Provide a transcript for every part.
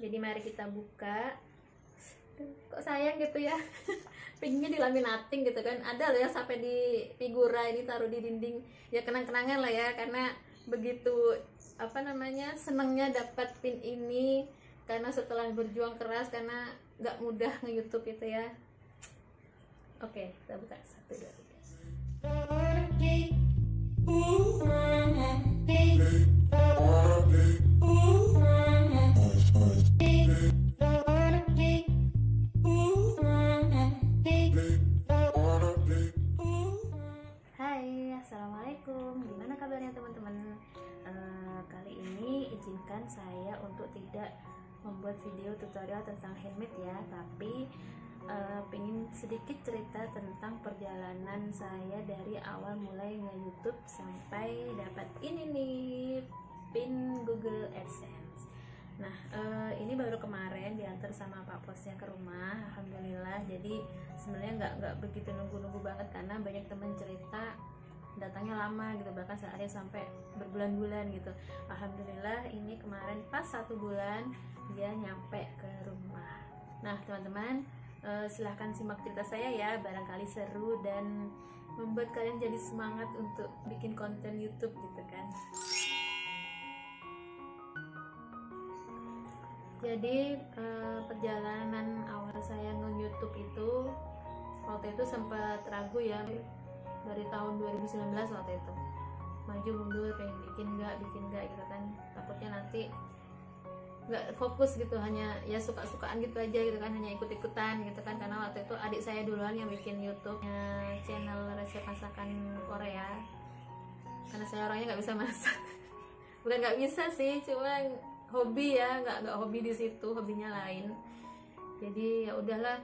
Jadi mari kita buka. Kok sayang gitu ya. Pinginnya dilaminating gitu kan. Ada loh yang sampai di figura ini taruh di dinding. Ya kenang-kenangan lah ya, karena begitu senengnya dapat pin ini, karena setelah berjuang keras, karena nggak mudah nge-YouTube itu ya. Oke, kita buka 1, 2, 3. Hai, assalamualaikum. Gimana kabarnya teman-teman? Kali ini izinkan saya untuk tidak membuat video tutorial tentang handmade ya, tapi pengen sedikit cerita tentang perjalanan saya dari awal mulai nge-YouTube sampai dapat ini nih, pin Google AdSense. Nah, ini baru kemarin diantar sama Pak Posnya ke rumah, alhamdulillah. Jadi sebenarnya nggak begitu nunggu-nunggu banget, karena banyak teman cerita datangnya lama gitu, bahkan sehari sampai berbulan-bulan gitu. Alhamdulillah ini kemarin pas 1 bulan dia nyampe ke rumah. Nah teman-teman, silahkan simak cerita saya ya, barangkali seru dan membuat kalian jadi semangat untuk bikin konten YouTube gitu kan. Jadi perjalanan awal saya nge-YouTube itu, waktu itu sempat ragu ya, dari tahun 2019 waktu itu, maju mundur, pengen bikin nggak gitu kan, takutnya nanti nggak fokus gitu, hanya ya suka-sukaan gitu aja gitu kan, hanya ikut-ikutan gitu kan, karena waktu itu adik saya duluan yang bikin YouTube channel resep masakan Korea, karena saya orangnya nggak bisa masak. Bukan nggak bisa sih, cuma hobi ya, nggak hobi di situ, hobinya lain. Jadi ya udahlah,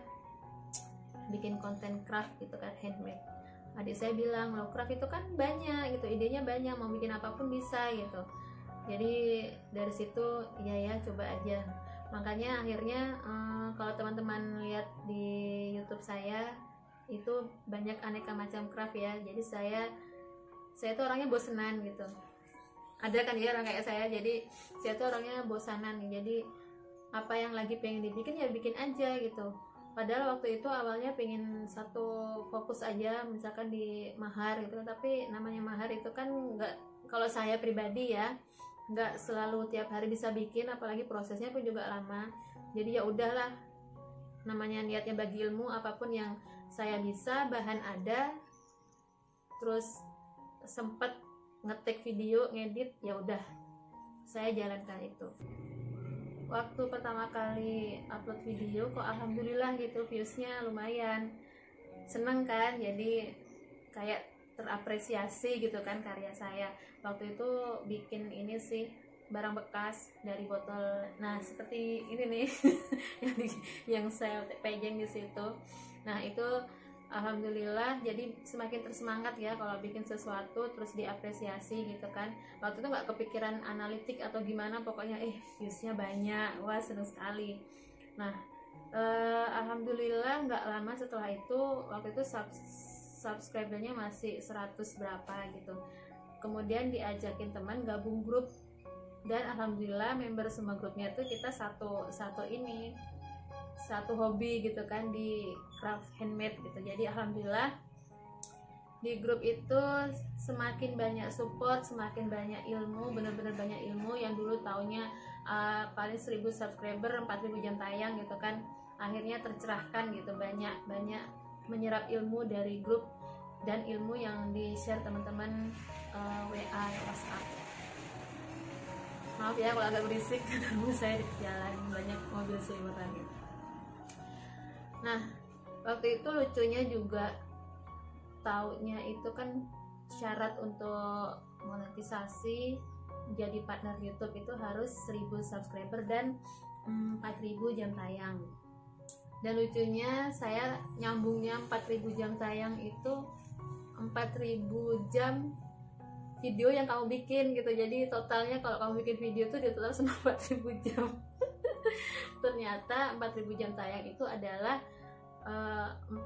bikin konten craft gitu kan, handmade. Adik saya bilang, lo craft itu kan banyak gitu, idenya banyak, mau bikin apapun bisa gitu. Jadi dari situ ya coba aja. Makanya akhirnya kalau teman-teman lihat di YouTube saya itu banyak aneka macam craft ya. Jadi saya tuh orangnya bosenan gitu. Ada kan ya orang kayak saya, jadi saya tuh orangnya bosanan nih. Jadi apa yang lagi pengen dibikin ya bikin aja gitu. Padahal waktu itu awalnya pengen satu fokus aja, misalkan di mahar gitu, tapi namanya mahar itu kan nggak, kalau saya pribadi ya, nggak selalu tiap hari bisa bikin, apalagi prosesnya pun juga lama. Jadi ya udahlah, namanya niatnya bagi ilmu, apapun yang saya bisa, bahan ada, terus sempet ngetek video, ngedit, ya udah saya jalankan itu. Waktu pertama kali upload video kok alhamdulillah gitu, viewsnya lumayan, seneng kan, jadi kayak terapresiasi gitu kan karya saya. Waktu itu bikin ini sih, barang bekas dari botol, nah seperti ini nih yang saya pegang di situ. Nah itu alhamdulillah, jadi semakin tersemangat ya kalau bikin sesuatu terus diapresiasi gitu kan. Waktu itu nggak kepikiran analitik atau gimana, pokoknya viewsnya banyak, wah seneng sekali. Nah alhamdulillah nggak lama setelah itu, waktu itu subscribernya masih 100 berapa gitu. Kemudian diajakin teman gabung grup, dan alhamdulillah member semua grupnya tuh kita satu hobi gitu kan, di craft handmade gitu. Jadi alhamdulillah di grup itu semakin banyak support, semakin banyak ilmu, bener-bener banyak ilmu. Yang dulu taunya paling 1000 subscriber 4000 jam tayang gitu kan, akhirnya tercerahkan gitu, banyak menyerap ilmu dari grup dan ilmu yang di share teman-teman WA, WhatsApp. Maaf ya kalau agak berisik, karena saya di jalan banyak mobil seliweran gitu. Nah waktu itu lucunya juga, taunya itu kan syarat untuk monetisasi jadi partner YouTube itu harus 1000 subscriber dan 4000 jam tayang. Dan lucunya saya nyambungnya 4000 jam tayang itu 4000 jam video yang kamu bikin gitu. Jadi totalnya kalau kamu bikin video tuh di total sama 4000 jam. Ternyata 4000 jam tayang itu adalah 4000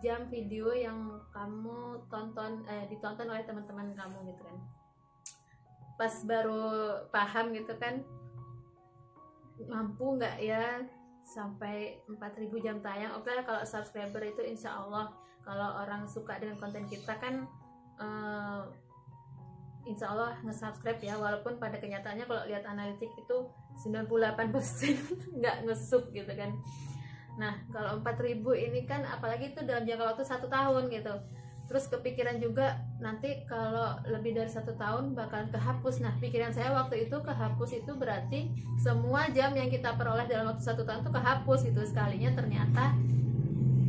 jam video yang kamu ditonton oleh teman-teman kamu gitu kan. Pas baru paham gitu kan, mampu nggak ya sampai 4.000 jam tayang. Oke lah, kalau subscriber itu insya Allah kalau orang suka dengan konten kita kan insya Allah nge-subscribe ya, walaupun pada kenyataannya kalau lihat analitik itu 98% nggak nge-sub gitu kan. Nah kalau 4.000 ini kan apalagi itu dalam jangka waktu 1 tahun gitu. Terus kepikiran juga nanti kalau lebih dari 1 tahun bakalan kehapus. Nah pikiran saya waktu itu kehapus itu berarti semua jam yang kita peroleh dalam waktu 1 tahun itu kehapus gitu. Sekalinya ternyata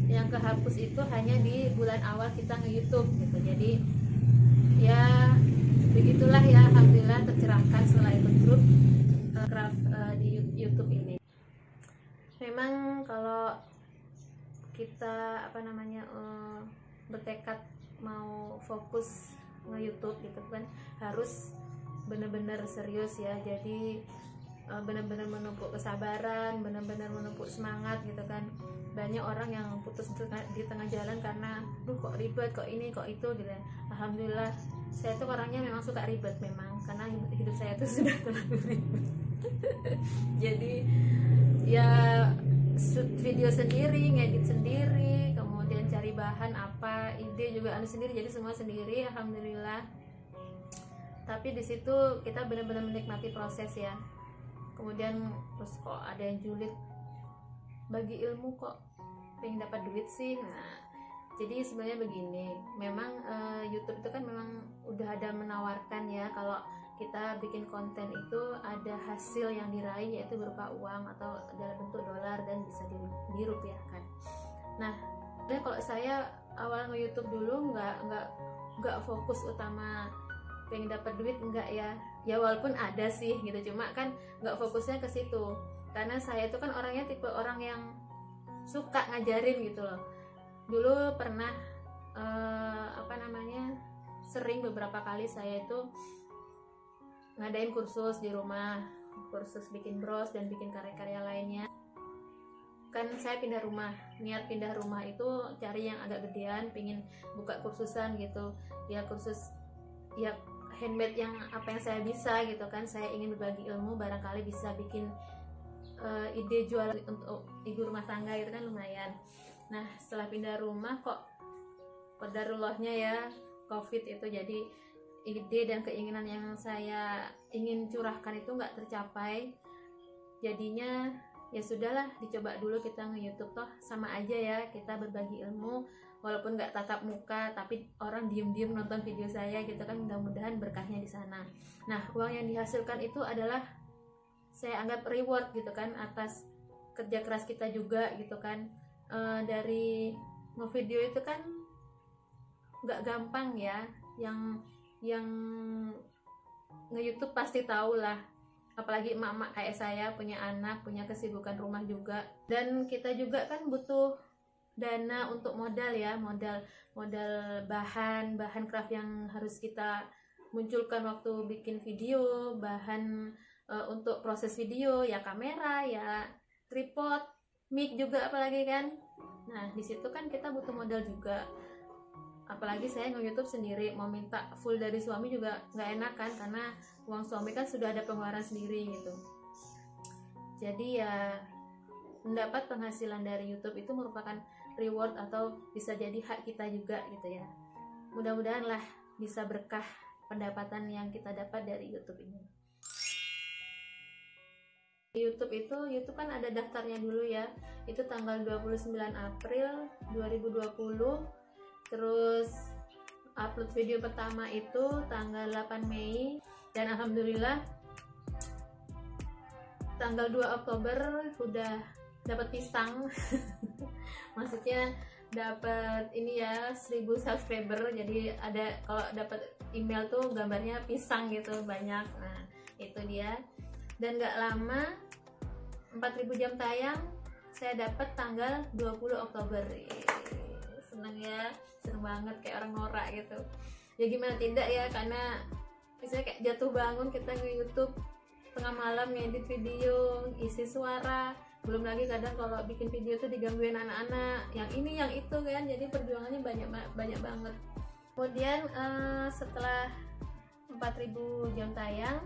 yang kehapus itu hanya di bulan awal kita nge-YouTube gitu. Jadi ya begitulah ya, alhamdulillah tercerahkan setelah ikut grup craft di YouTube ini. Memang kalau kita bertekad mau fokus nge-YouTube gitu kan harus benar-benar serius ya. Jadi benar-benar menumpuk kesabaran, benar-benar menumpuk semangat gitu kan. Banyak orang yang putus di tengah jalan karena kok ribet, kok ini, kok itu gitu ya. Alhamdulillah saya tuh orangnya memang suka ribet memang, karena hidup saya tuh sudah terlalu ribet. Jadi ya shoot video sendiri, ngedit sendiri, kemudian cari bahan apa, ide juga sendiri, jadi semua sendiri alhamdulillah. Tapi di situ kita benar-benar menikmati proses ya. Kemudian terus kok ada yang julid bagi ilmu kok pengen dapat duit sih. Nah jadi sebenarnya begini, memang YouTube itu kan memang udah ada menawarkan ya, kalau kita bikin konten itu ada hasil yang diraih yaitu berupa uang atau dalam bentuk dolar dan bisa dirupiahkan. Nah, dan kalau saya awal nge-YouTube dulu nggak fokus utama pengen dapat duit, enggak ya. Ya walaupun ada sih gitu, cuma kan nggak fokusnya ke situ. Karena saya itu kan orangnya tipe orang yang suka ngajarin gitu loh. Dulu pernah sering beberapa kali saya itu ngadain kursus di rumah, kursus bikin bros dan bikin karya-karya lainnya. Kan saya pindah rumah, niat pindah rumah itu cari yang agak gedean, pingin buka kursusan gitu ya, kursus ya handmade yang apa yang saya bisa gitu kan. Saya ingin berbagi ilmu, barangkali bisa bikin ide jual untuk ibu rumah tangga gitu kan, lumayan. Nah setelah pindah rumah kok qadarullohnya ya COVID itu, jadi ide dan keinginan yang saya ingin curahkan itu nggak tercapai. Jadinya ya sudahlah, dicoba dulu kita nge-YouTube, toh sama aja ya, kita berbagi ilmu walaupun nggak tatap muka tapi orang diem-diem nonton video saya gitu kan, mudah-mudahan berkahnya di sana. Nah uang yang dihasilkan itu adalah saya anggap reward gitu kan atas kerja keras kita juga gitu kan. Dari nge-video itu kan nggak gampang ya, yang nge-YouTube pasti tahu lah, apalagi emak-emak kayak saya punya anak, punya kesibukan rumah juga, dan kita juga kan butuh dana untuk modal ya, modal bahan craft yang harus kita munculkan waktu bikin video, bahan untuk proses video ya, kamera ya, tripod, mic juga apalagi kan. Nah di situ kan kita butuh modal juga, apalagi saya nge-YouTube sendiri, mau minta full dari suami juga nggak enak kan, karena uang suami kan sudah ada pengeluaran sendiri gitu. Jadi ya mendapat penghasilan dari YouTube itu merupakan reward atau bisa jadi hak kita juga gitu ya. Mudah-mudahan lah bisa berkah pendapatan yang kita dapat dari YouTube ini. YouTube kan ada daftarnya dulu ya, itu tanggal 29 April 2020. Terus upload video pertama itu tanggal 8 Mei, dan alhamdulillah tanggal 2 Oktober udah dapat pisang. Maksudnya dapat ini ya, 1000 subscriber. Jadi ada, kalau dapat email tuh gambarnya pisang gitu banyak. Nah itu dia. Dan gak lama 4.000 jam tayang saya dapat tanggal 20 Oktober. Seneng ya, seneng banget, kayak orang norak gitu ya. Gimana tidak ya, karena misalnya kayak jatuh bangun kita nge-YouTube tengah malam ngedit video, isi suara, belum lagi kadang kalau bikin video tuh digangguin anak-anak, yang ini yang itu kan, jadi perjuangannya banyak banget. Kemudian setelah 4.000 jam tayang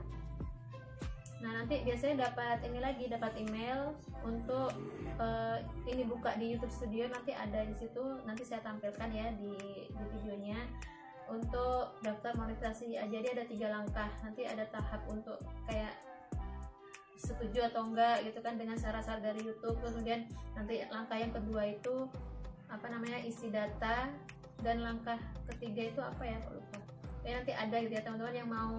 Nah nanti biasanya dapat ini lagi, dapat email untuk ini buka di YouTube Studio, nanti ada di situ, nanti saya tampilkan ya di videonya. Untuk daftar monetisasi, jadi ada 3 langkah, nanti ada tahap untuk kayak setuju atau enggak gitu kan dengan syarat-syarat dari YouTube. Kemudian nanti langkah yang kedua itu apa namanya, isi data, dan langkah ketiga itu apa ya, kok lupa ya, nanti ada gitu ya teman-teman. Yang mau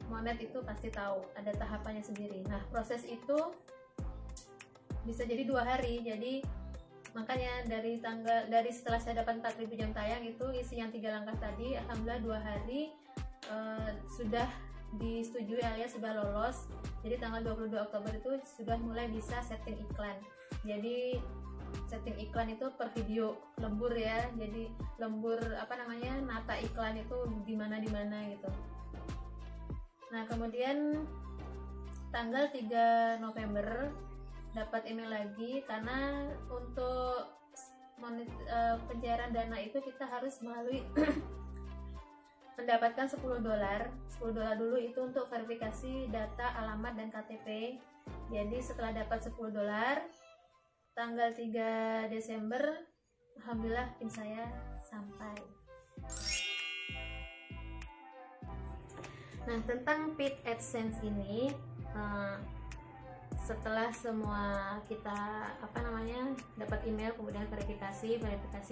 monet itu pasti tahu ada tahapannya sendiri. Nah proses itu bisa jadi 2 hari, jadi makanya dari setelah saya dapat 4.000 jam tayang itu isi yang 3 langkah tadi, alhamdulillah 2 hari sudah disetujui alias sudah lolos. Jadi tanggal 22 Oktober itu sudah mulai bisa setting iklan. Jadi setting iklan itu per video, lembur ya, jadi lembur apa namanya, nata iklan itu di mana gitu. Nah kemudian tanggal 3 November dapat email lagi, karena untuk pencairan dana itu kita harus melalui mendapatkan $10 dulu itu untuk verifikasi data, alamat, dan KTP. Jadi setelah dapat $10 tanggal 3 Desember alhamdulillah PIN saya sampai. Nah tentang paid AdSense ini, setelah semua kita apa namanya dapat email, kemudian verifikasi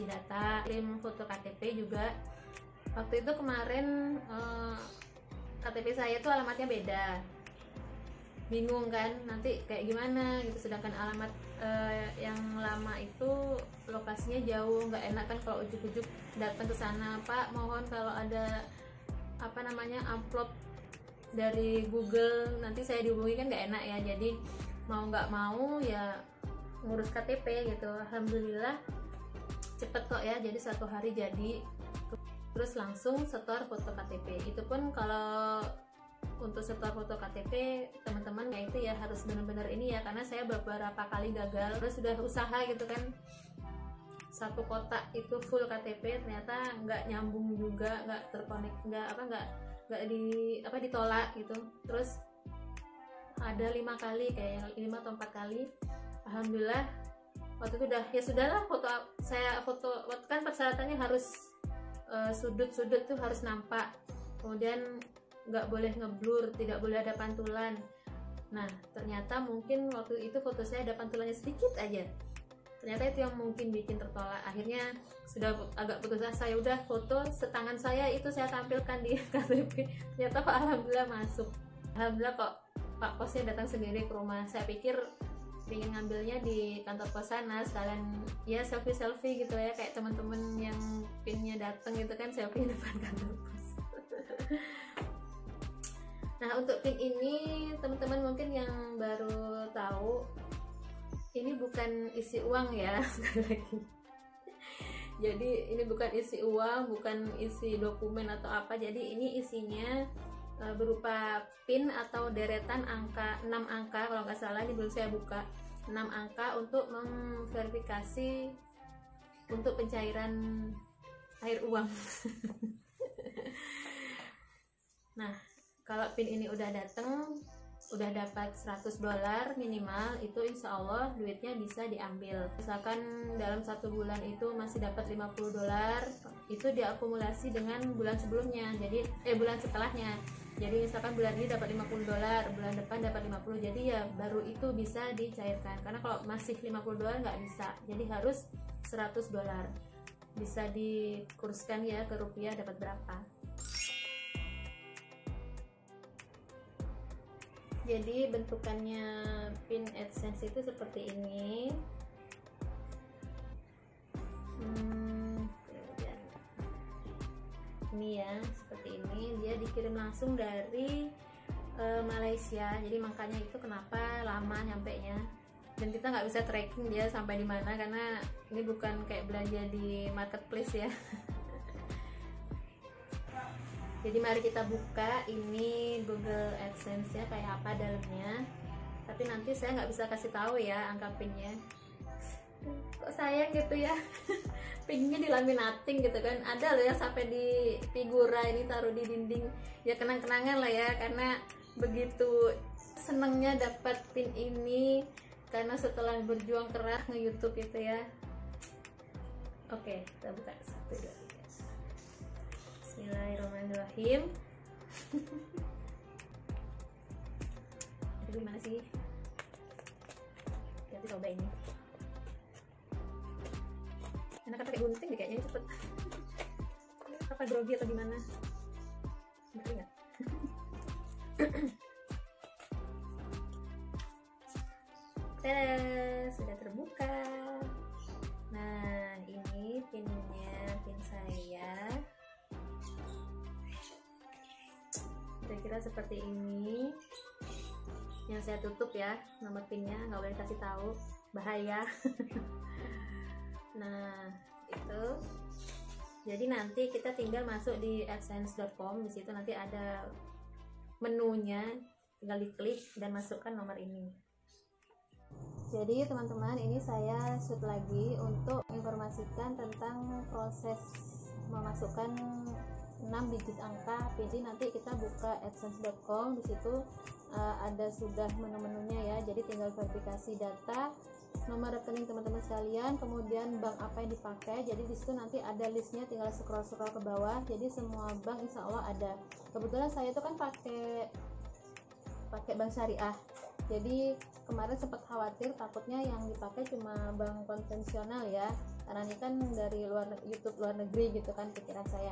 data, kirim foto KTP juga. Waktu itu kemarin KTP saya tuh alamatnya beda, bingung kan nanti kayak gimana gitu, sedangkan alamat yang lama itu lokasinya jauh, nggak enak kan kalau ujuk-ujuk datang ke sana. Pak mohon kalau ada apa namanya upload dari Google nanti saya dihubungi, kan nggak enak ya. Jadi mau nggak mau ya ngurus KTP gitu. Alhamdulillah cepet kok ya, jadi 1 hari jadi, terus langsung setor foto KTP. Itu pun kalau untuk setor foto KTP teman-teman ya itu ya harus benar-benar ini ya, karena saya beberapa kali gagal, terus sudah usaha gitu kan, 1 kotak itu full KTP ternyata nggak nyambung juga, nggak terkonek, nggak ditolak gitu. Terus ada 5 kali, kayak 5 atau 4 kali. Alhamdulillah waktu itu udah ya sudahlah, foto kan persyaratannya harus sudut-sudut tuh harus nampak, kemudian nggak boleh ngeblur, tidak boleh ada pantulan. Nah ternyata mungkin waktu itu foto saya ada pantulannya sedikit aja, ternyata itu yang mungkin bikin tertolak. Akhirnya sudah agak putus asa, ya udah foto setangan saya itu saya tampilkan di KTP, ternyata kok alhamdulillah masuk. Alhamdulillah kok Pak Posnya datang sendiri ke rumah. Saya pikir pengen ngambilnya di kantor pos sana, sekalian ya selfie gitu ya, kayak teman-teman yang pinnya datang gitu kan, selfie depan kantor pos. Nah untuk pin ini teman-teman mungkin yang baru tahu, ini bukan isi uang ya, sekali lagi. Jadi ini bukan isi uang, bukan isi dokumen atau apa. Jadi ini isinya berupa pin atau deretan angka, 6 angka kalau nggak salah, ini belum saya buka, 6 angka untuk memverifikasi untuk pencairan air uang. Nah kalau pin ini udah datang, udah dapat $100 minimal, itu insya Allah duitnya bisa diambil. Misalkan dalam 1 bulan itu masih dapat $50, itu diakumulasi dengan bulan sebelumnya, jadi bulan setelahnya. Jadi misalkan bulan ini dapat $50, bulan depan dapat 50, jadi ya baru itu bisa dicairkan. Karena kalau masih $50 nggak bisa, jadi harus $100. Bisa dikurskan ya ke rupiah dapat berapa. Jadi bentukannya pin AdSense itu seperti ini. Ini ya seperti ini, dia dikirim langsung dari Malaysia. Jadi makanya itu kenapa lama nyampenya, dan kita nggak bisa tracking dia sampai di mana, karena ini bukan kayak belanja di marketplace ya. Jadi mari kita buka ini Google AdSense nya kayak apa dalamnya. Tapi nanti saya nggak bisa kasih tahu ya angka pinnya. Kok sayang gitu ya. Pinnya dilaminating gitu kan. Ada loh yang sampai di figura ini taruh di dinding. Ya kenang-kenangan lah ya, karena begitu senengnya dapat pin ini karena setelah berjuang keras nge-YouTube itu ya. Oke, kita buka 1, 2, 3. Bismillahirrahmanirrahim. Jadi gimana sih? Kita coba ini. Enak pakai gunting deh kayaknya, cepet. Apa grogi atau gimana? Ngerti nggak? Sudah terbuka. Nah, ini pinnya, pin saya. Kira-kira seperti ini. Yang saya tutup ya, nomor pinnya nggak boleh kasih tahu, bahaya. Nah, itu. Jadi nanti kita tinggal masuk di adsense.com. Di situ nanti ada menunya, tinggal diklik dan masukkan nomor ini. Jadi teman-teman, ini saya shoot lagi untuk informasikan tentang proses memasukkan 6 digit angka. Jadi nanti kita buka adsense.com, di situ ada sudah menu-menunya ya. Jadi tinggal verifikasi data, nomor rekening teman-teman sekalian, kemudian bank apa yang dipakai. Jadi di situ nanti ada listnya, tinggal scroll ke bawah. Jadi semua bank insya Allah ada. Kebetulan saya itu kan pakai bank syariah. Jadi kemarin sempat khawatir takutnya yang dipakai cuma bank konvensional ya, karena ini kan dari YouTube luar negeri gitu kan pikiran saya.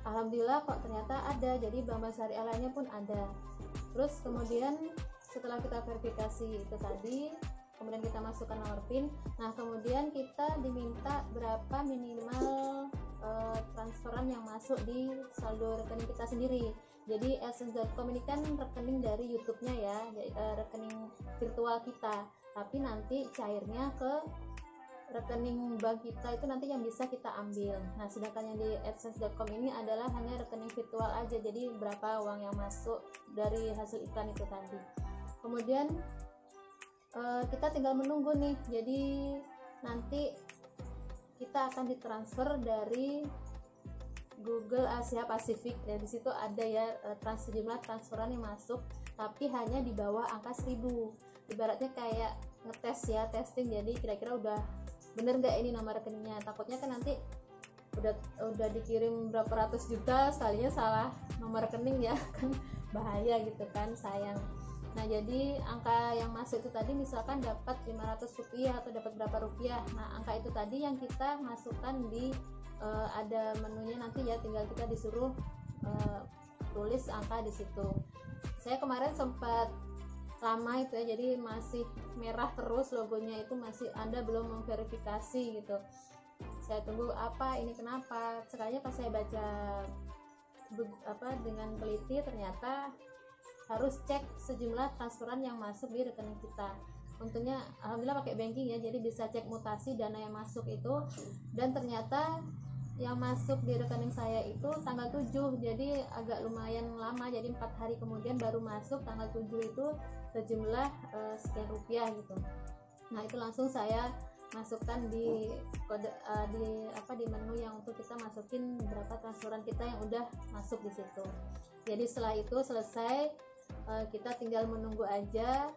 Alhamdulillah kok ternyata ada, jadi bank syariah lainnya pun ada. Terus kemudian setelah kita verifikasi itu tadi, kemudian kita masukkan nomor PIN. Nah kemudian kita diminta berapa minimal transferan yang masuk di saldo rekening kita sendiri. Jadi adsense.com ini kan rekening dari YouTube-nya ya, rekening virtual kita, tapi nanti cairnya ke rekening bank kita itu nanti yang bisa kita ambil. Nah sedangkan yang di adsense.com ini adalah hanya rekening virtual aja, jadi berapa uang yang masuk dari hasil iklan itu tadi. Kemudian kita tinggal menunggu nih, jadi nanti kita akan ditransfer dari Google Asia Pasifik ya. Di situ ada ya sejumlah transferan yang masuk, tapi hanya di bawah angka 1000. Ibaratnya kayak ngetes ya, testing. Jadi kira-kira udah bener nggak ini nomor rekeningnya. Takutnya kan nanti udah dikirim berapa ratus juta, sekalinya salah nomor rekening ya kan bahaya gitu kan, sayang. Nah jadi angka yang masuk itu tadi misalkan dapat 500 rupiah atau dapat berapa rupiah. Nah angka itu tadi yang kita masukkan di ada menunya nanti ya, tinggal kita disuruh tulis angka di situ. Saya kemarin sempat lama itu ya, jadi masih merah terus logonya itu, masih Anda belum memverifikasi gitu. Saya tunggu apa ini kenapa. Sekalinya pas saya baca dengan teliti, ternyata harus cek sejumlah transferan yang masuk di rekening kita. Untungnya alhamdulillah pakai banking ya, jadi bisa cek mutasi dana yang masuk itu, dan ternyata yang masuk di rekening saya itu tanggal 7, jadi agak lumayan lama, jadi 4 hari kemudian baru masuk tanggal 7 itu sejumlah sekian rupiah gitu. Nah itu langsung saya masukkan di kode di menu yang untuk kita masukin berapa transferan kita yang udah masuk di situ. Jadi setelah itu selesai, kita tinggal menunggu aja.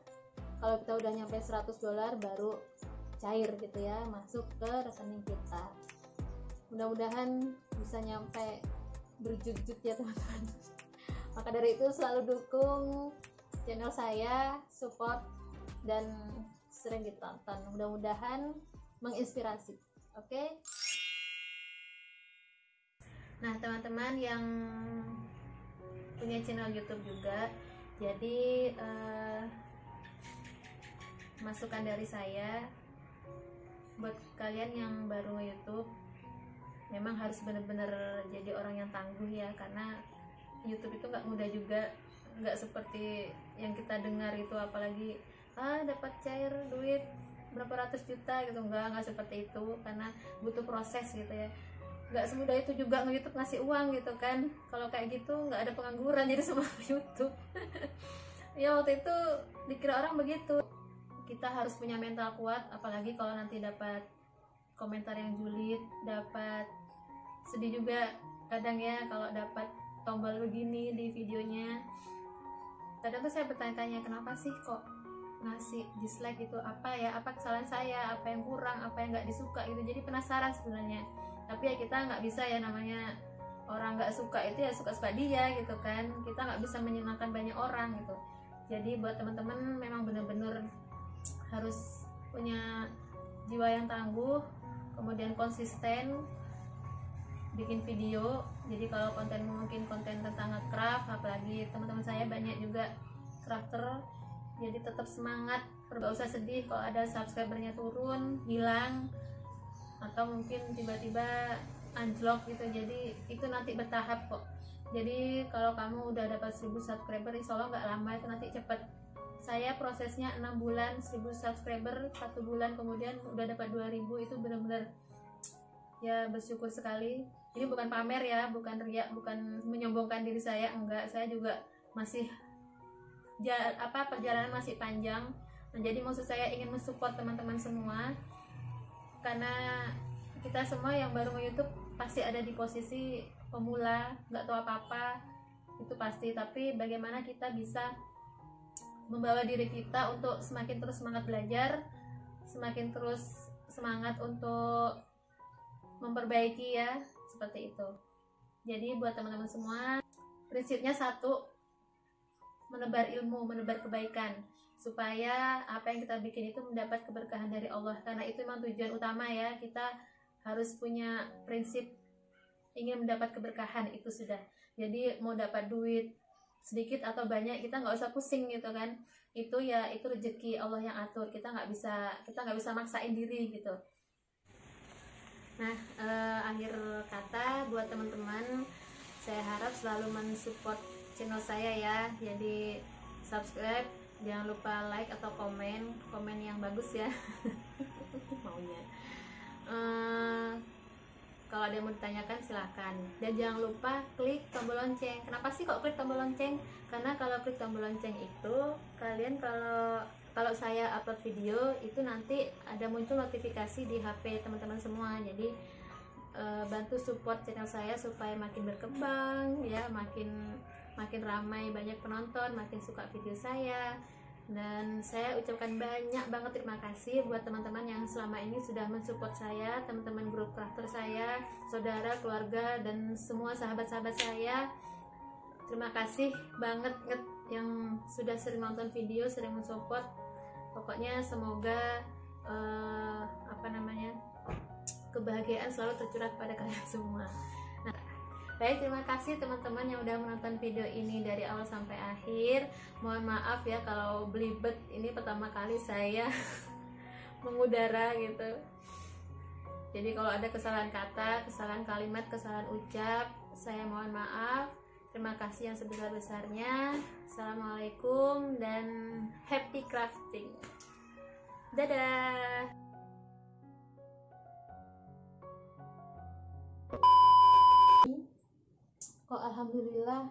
Kalau kita udah nyampe $100 baru cair gitu ya, masuk ke rekening kita. Mudah-mudahan bisa nyampe berjut-jut ya teman-teman. Maka dari itu selalu dukung channel saya, support dan sering ditonton. Mudah-mudahan menginspirasi. Oke? Nah teman-teman yang punya channel YouTube juga, jadi masukan dari saya buat kalian yang baru YouTube, memang harus benar-benar jadi orang yang tangguh ya, karena YouTube itu nggak mudah juga, nggak seperti yang kita dengar itu, apalagi dapat cair duit berapa ratus juta gitu, nggak seperti itu, karena butuh proses gitu ya. Nggak semudah itu juga nge-YouTube ngasih uang gitu kan. Kalau kayak gitu nggak ada pengangguran jadi semua YouTube. Ya waktu itu dikira orang begitu. Kita harus punya mental kuat, apalagi kalau nanti dapat komentar yang julid, dapat sedih juga kadang ya kalau dapat tombol begini di videonya. Kadang tuh saya bertanya-tanya, kenapa sih kok ngasih dislike itu, apa ya, apa kesalahan saya, apa yang kurang, apa yang nggak disuka gitu. Jadi penasaran sebenarnya, tapi ya kita nggak bisa ya, namanya orang nggak suka itu ya suka-suka dia gitu kan, kita nggak bisa menyenangkan banyak orang gitu. Jadi buat teman-teman memang bener-bener harus punya jiwa yang tangguh, kemudian konsisten bikin video. Jadi kalau konten mungkin konten tentang nge-craft, apalagi teman-teman saya banyak juga crafter, jadi tetap semangat, gak usah sedih kalau ada subscribernya turun, hilang, atau mungkin tiba-tiba anjlok gitu. Jadi itu nanti bertahap kok. Jadi kalau kamu udah dapat 1000 subscriber, insya Allah nggak lama, itu nanti cepet. Saya prosesnya 6 bulan 1000 subscriber, 1 bulan kemudian udah dapat 2000. Itu bener-bener ya bersyukur sekali. Ini bukan pamer ya, bukan riak, bukan menyombongkan diri saya, enggak. Saya juga masih perjalanan masih panjang. Nah, jadi maksud saya ingin mensupport teman-teman semua, karena kita semua yang baru nge-YouTube pasti ada di posisi pemula, nggak tahu apa-apa, itu pasti. Tapi bagaimana kita bisa membawa diri kita untuk semakin terus semangat belajar, semakin terus semangat untuk memperbaiki ya, seperti itu. Jadi buat teman-teman semua, prinsipnya satu, menebar ilmu, menebar kebaikan, supaya apa yang kita bikin itu mendapat keberkahan dari Allah. Karena itu memang tujuan utama ya, kita harus punya prinsip ingin mendapat keberkahan, itu sudah. Jadi mau dapat duit sedikit atau banyak, kita nggak usah pusing gitu kan. Itu ya, itu rezeki Allah yang atur, kita nggak bisa maksain diri gitu. Nah, akhir kata buat teman-teman, saya harap selalu mensupport channel saya ya. Jadi subscribe, jangan lupa like atau komen yang bagus ya. Maunya kalau ada yang mau ditanyakan silahkan. Dan jangan lupa klik tombol lonceng. Kenapa sih kok klik tombol lonceng? Karena kalau klik tombol lonceng itu, kalian kalau saya upload video itu nanti ada muncul notifikasi di HP teman-teman semua. Jadi bantu support channel saya supaya makin berkembang ya, makin ramai, banyak penonton, makin suka video saya. Dan saya ucapkan banyak banget terima kasih buat teman-teman yang selama ini sudah mensupport saya, teman-teman grup crafter saya, saudara, keluarga, dan semua sahabat-sahabat saya. Terima kasih banget yang sudah sering nonton video, sering mensupport. Pokoknya semoga kebahagiaan selalu tercurah pada kalian semua. Nah, baik, terima kasih teman-teman yang udah menonton video ini dari awal sampai akhir. Mohon maaf ya kalau belibet, ini pertama kali saya mengudara gitu. Jadi kalau ada kesalahan kata, kesalahan kalimat, kesalahan ucap, saya mohon maaf. Terima kasih yang sebesar-besarnya. Assalamualaikum dan happy crafting. Dadah. Kok alhamdulillah